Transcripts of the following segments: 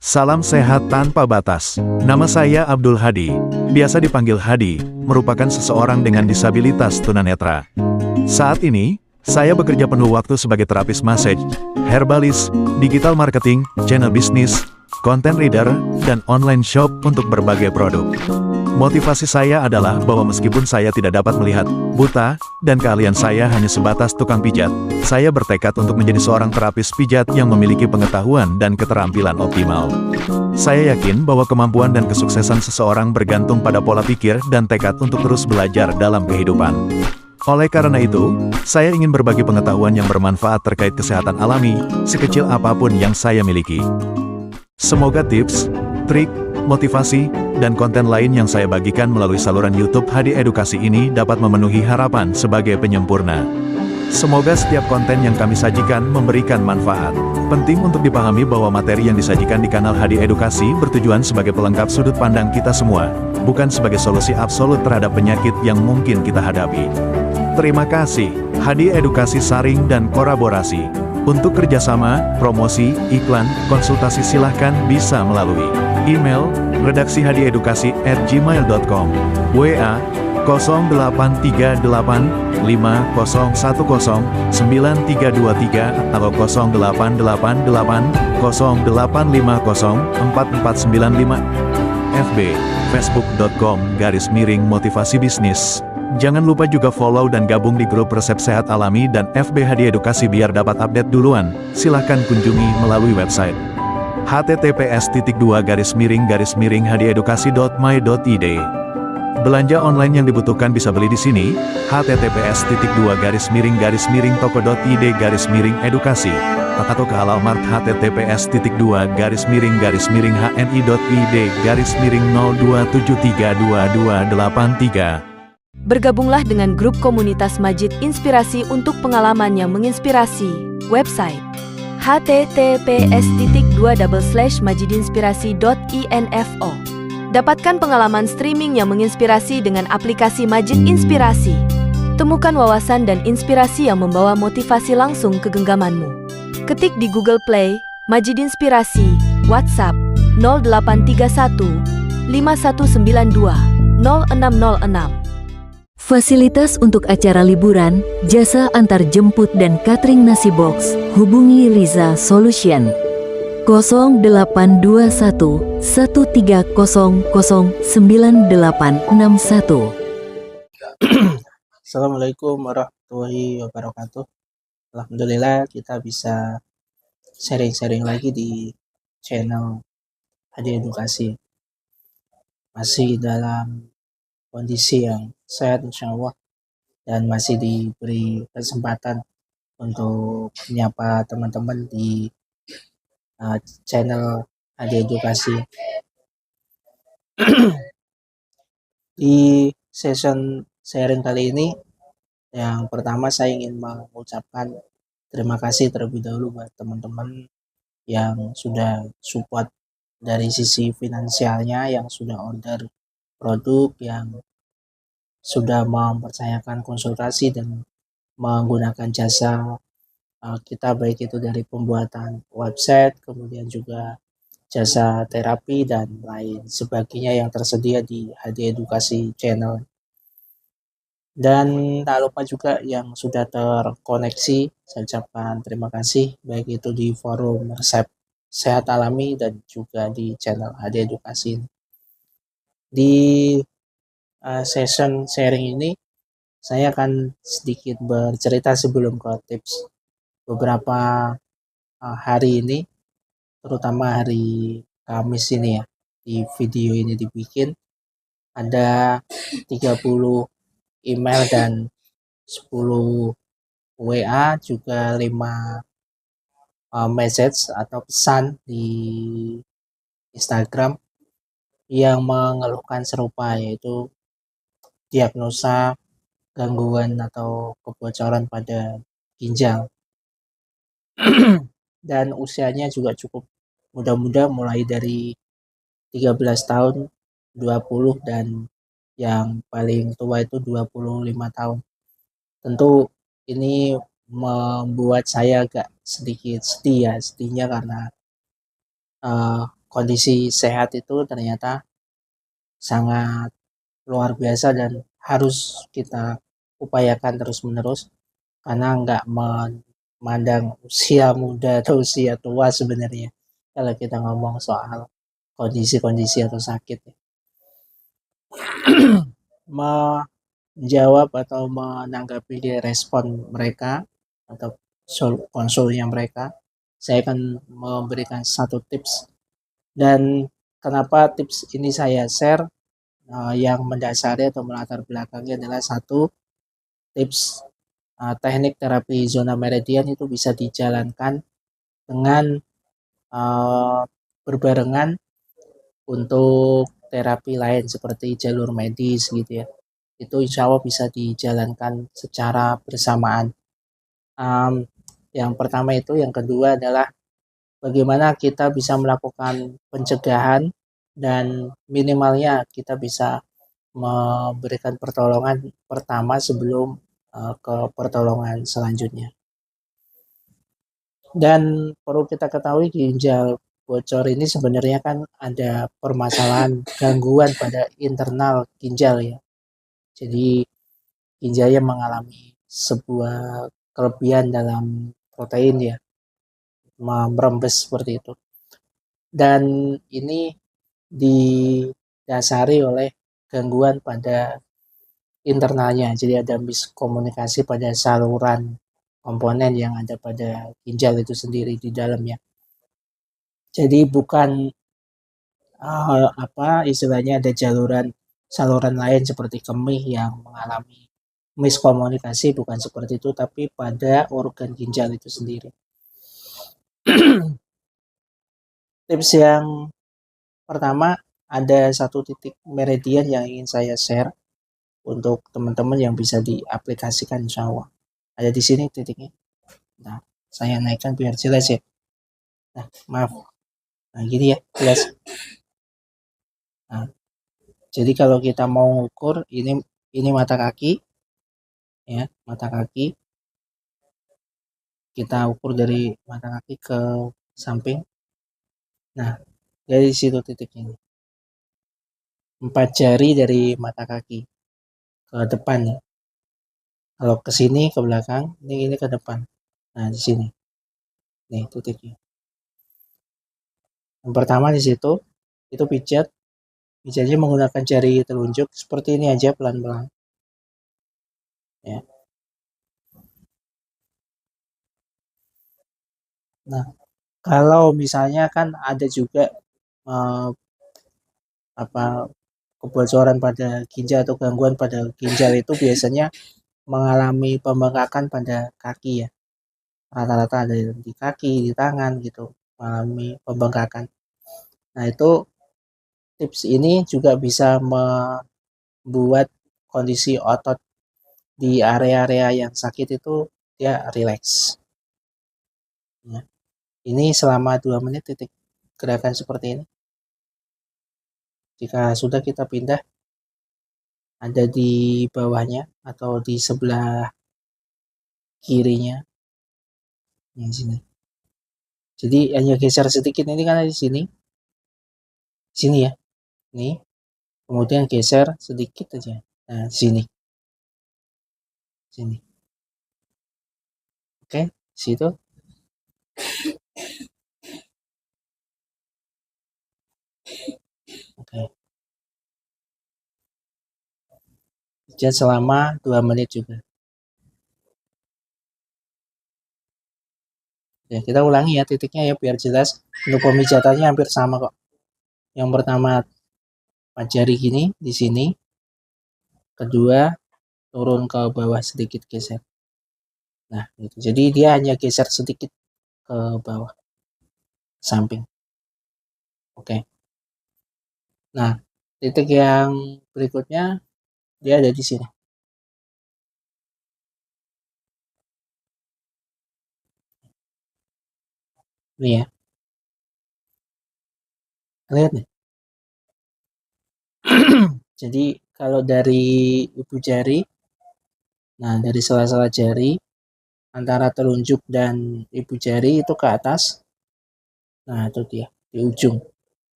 Salam sehat tanpa batas. Nama saya Abdul Hadi, biasa dipanggil Hadi, merupakan seseorang dengan disabilitas tunanetra. Saat ini, saya bekerja penuh waktu sebagai terapis massage, herbalis, digital marketing, channel bisnis, content reader, dan online shop untuk berbagai produk. Motivasi saya adalah bahwa meskipun saya tidak dapat melihat, buta, dan keahlian saya hanya sebatas tukang pijat, saya bertekad untuk menjadi seorang terapis pijat yang memiliki pengetahuan dan keterampilan optimal. Saya yakin bahwa kemampuan dan kesuksesan seseorang bergantung pada pola pikir dan tekad untuk terus belajar dalam kehidupan. Oleh karena itu, saya ingin berbagi pengetahuan yang bermanfaat terkait kesehatan alami, sekecil apapun yang saya miliki. Semoga tips, trik, motivasi, dan konten lain yang saya bagikan melalui saluran YouTube Hadi Edukasi ini dapat memenuhi harapan sebagai penyempurna. Semoga setiap konten yang kami sajikan memberikan manfaat. Penting untuk dipahami bahwa materi yang disajikan di kanal Hadi Edukasi bertujuan sebagai pelengkap sudut pandang kita semua, bukan sebagai solusi absolut terhadap penyakit yang mungkin kita hadapi. Terima kasih. Hadi Edukasi saring dan kolaborasi. Untuk kerjasama, promosi, iklan, konsultasi silahkan bisa melalui email redaksihadiedukasi@gmail.com, WA 083850109323 atau 088808504495, FB facebook.com/motivasi bisnis. Jangan lupa juga follow dan gabung di grup Resep Sehat Alami dan FB Hadi Edukasi biar dapat update duluan. Silahkan kunjungi melalui website https://hadiedukasi.my.id. Belanja online yang dibutuhkan bisa beli di sini, https://toko.id/edukasi, atau ke Alfamart https://hni.id/hni.id/02732283. Bergabunglah dengan grup komunitas Majid Inspirasi untuk pengalaman yang menginspirasi. Website https://majidinspirasi.info. Dapatkan pengalaman streaming yang menginspirasi dengan aplikasi Majid Inspirasi. Temukan wawasan dan inspirasi yang membawa motivasi langsung ke genggamanmu. Ketik di Google Play, Majid Inspirasi, WhatsApp 0831 5192 0606. Fasilitas untuk acara liburan, jasa antar jemput dan catering nasi box. Hubungi Riza Solution 0821 13009861. Assalamualaikum warahmatullahi wabarakatuh. Alhamdulillah kita bisa sharing-sharing lagi di channel Hadi Edukasi. Masih dalam kondisi yang sehat insya Allah, dan masih diberi kesempatan untuk menyapa teman-teman di channel Hadi Edukasi. Di session sharing kali ini, yang pertama saya ingin mengucapkan terima kasih terlebih dahulu buat teman-teman yang sudah support dari sisi finansialnya, yang sudah order produk, yang sudah mempercayakan konsultasi dan menggunakan jasa kita, baik itu dari pembuatan website, kemudian juga jasa terapi dan lain sebagainya yang tersedia di Hadi Edukasi channel. Dan tak lupa juga yang sudah terkoneksi, saya ucapkan terima kasih, baik itu di forum Resep Sehat Alami dan juga di channel Hadi Edukasi. Di session sharing ini, saya akan sedikit bercerita sebelum ke tips. Beberapa hari ini, terutama hari Kamis ini ya, di video ini dibikin, ada 30 email dan 10 WA, juga 5 message atau pesan di Instagram yang mengeluhkan serupa, yaitu diagnosa gangguan atau kebocoran pada ginjal. Dan usianya juga cukup muda-muda, mulai dari 13 tahun, 20, dan yang paling tua itu 25 tahun. Tentu ini membuat saya agak sedikit sedih ya, sedihnya karena kondisi sehat itu ternyata sangat luar biasa dan harus kita upayakan terus-menerus karena nggak memandang usia muda atau usia tua sebenarnya kalau kita ngomong soal kondisi-kondisi atau sakit. Menjawab atau menanggapi respon mereka atau konsulnya mereka, saya akan memberikan satu tips. Dan kenapa tips ini saya share, yang mendasari atau melatar belakangnya adalah satu tips, teknik terapi zona meridian itu bisa dijalankan dengan berbarengan untuk terapi lain seperti jalur medis gitu ya. Itu insya Allah bisa dijalankan secara bersamaan. Yang pertama itu, yang kedua adalah bagaimana kita bisa melakukan pencegahan dan minimalnya kita bisa memberikan pertolongan pertama sebelum ke pertolongan selanjutnya. Dan perlu kita ketahui ginjal bocor ini sebenarnya kan ada permasalahan gangguan pada internal ginjal ya. Jadi ginjalnya mengalami sebuah kelebihan dalam protein ya, merembes seperti itu. Dan ini didasari oleh gangguan pada internalnya. Jadi ada miskomunikasi pada saluran komponen yang ada pada ginjal itu sendiri di dalamnya. Jadi bukan istilahnya ada saluran lain seperti kemih yang mengalami miskomunikasi, bukan seperti itu, tapi pada organ ginjal itu sendiri. Tips yang pertama, ada satu titik meridian yang ingin saya share untuk teman-teman yang bisa diaplikasikan insya Allah. Ada di sini titiknya. Nah, saya naikkan biar jelas ya. Nah, maaf. Nah, gini ya, jelas. Nah, jadi kalau kita mau ukur, ini mata kaki, ya, mata kaki. Kita ukur dari mata kaki ke samping. Nah, dari situ titiknya. 4 jari dari mata kaki ke depan ya. Kalau ke sini ke belakang, ini ke depan. Nah, di sini. Nih titiknya. Yang pertama di situ, itu pijat. Pijatnya menggunakan jari telunjuk seperti ini aja pelan-pelan. Ya. Nah, kalau misalnya kan ada juga kebocoran pada ginjal atau gangguan pada ginjal itu biasanya mengalami pembengkakan pada kaki ya. Rata-rata ada di kaki, di tangan gitu, mengalami pembengkakan. Nah, itu tips ini juga bisa membuat kondisi otot di area-area yang sakit itu dia rileks. Ya. Ini selama 2 menit titik gerakan seperti ini. Jika sudah, kita pindah ada di bawahnya atau di sebelah kirinya. Yang sini. Jadi hanya geser sedikit, ini kan di sini. Sini ya. Nih. Kemudian geser sedikit aja. Nah, sini. Sini. Oke, situ. Oke. Pijat selama 2 menit juga. Ya, kita ulangi ya titiknya ya biar jelas. Untuk pemijatannya hampir sama kok. Yang pertama 4 jari gini di sini. Kedua turun ke bawah sedikit, geser. Nah, gitu. Jadi dia hanya geser sedikit ke bawah, samping. Oke. Nah, titik yang berikutnya dia ada di sini. Ini ya. Lihat nih. Jadi kalau dari ibu jari, nah dari sela-sela jari antara telunjuk dan ibu jari itu ke atas. Nah, itu dia di ujung.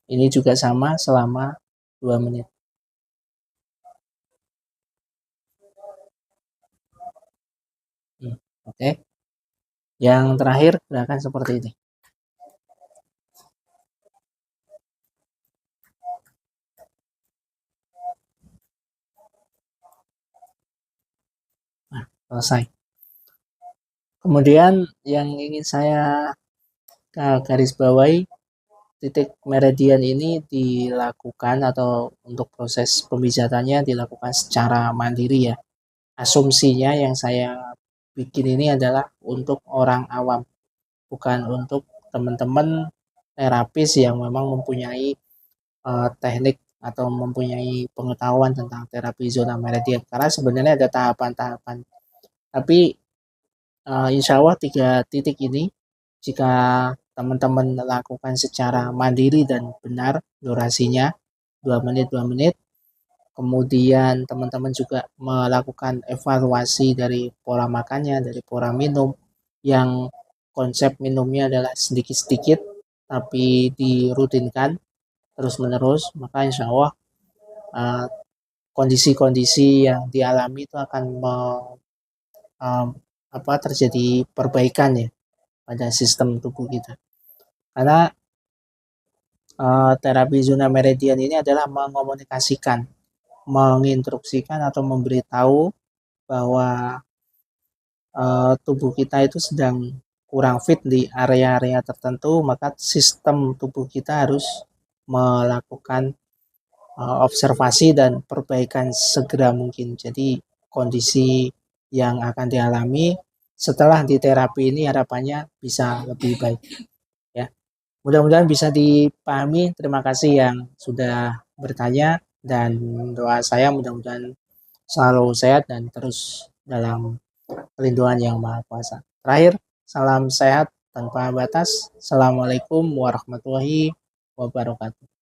Ini juga sama selama 2 menit. Oke. Yang terakhir gerakan seperti ini. Nah, selesai. Kemudian yang ingin saya garis bawahi, titik meridian ini dilakukan atau untuk proses pemijatannya dilakukan secara mandiri ya. Asumsinya yang saya bikin ini adalah untuk orang awam, bukan untuk teman-teman terapis yang memang mempunyai teknik atau mempunyai pengetahuan tentang terapi zona meridian. Karena sebenarnya ada tahapan-tahapan. Tapi insya Allah 3 titik ini jika teman-teman lakukan secara mandiri dan benar durasinya 2 menit 2 menit, kemudian teman-teman juga melakukan evaluasi dari pola makannya, dari pola minum yang konsep minumnya adalah sedikit-sedikit tapi dirutinkan terus-menerus, maka insya Allah kondisi-kondisi yang dialami itu akan terjadi perbaikan ya pada sistem tubuh kita. Karena terapi zona meridian ini adalah mengomunikasikan, menginstruksikan atau memberitahu bahwa tubuh kita itu sedang kurang fit di area-area tertentu, maka sistem tubuh kita harus melakukan observasi dan perbaikan segera mungkin. Jadi kondisi yang akan dialami setelah di terapi ini harapannya bisa lebih baik ya. Mudah-mudahan bisa dipahami. Terima kasih yang sudah bertanya dan doa saya mudah-mudahan selalu sehat dan terus dalam pelindungan yang Maha Kuasa. Terakhir, salam sehat tanpa batas. Assalamualaikum warahmatullahi wabarakatuh.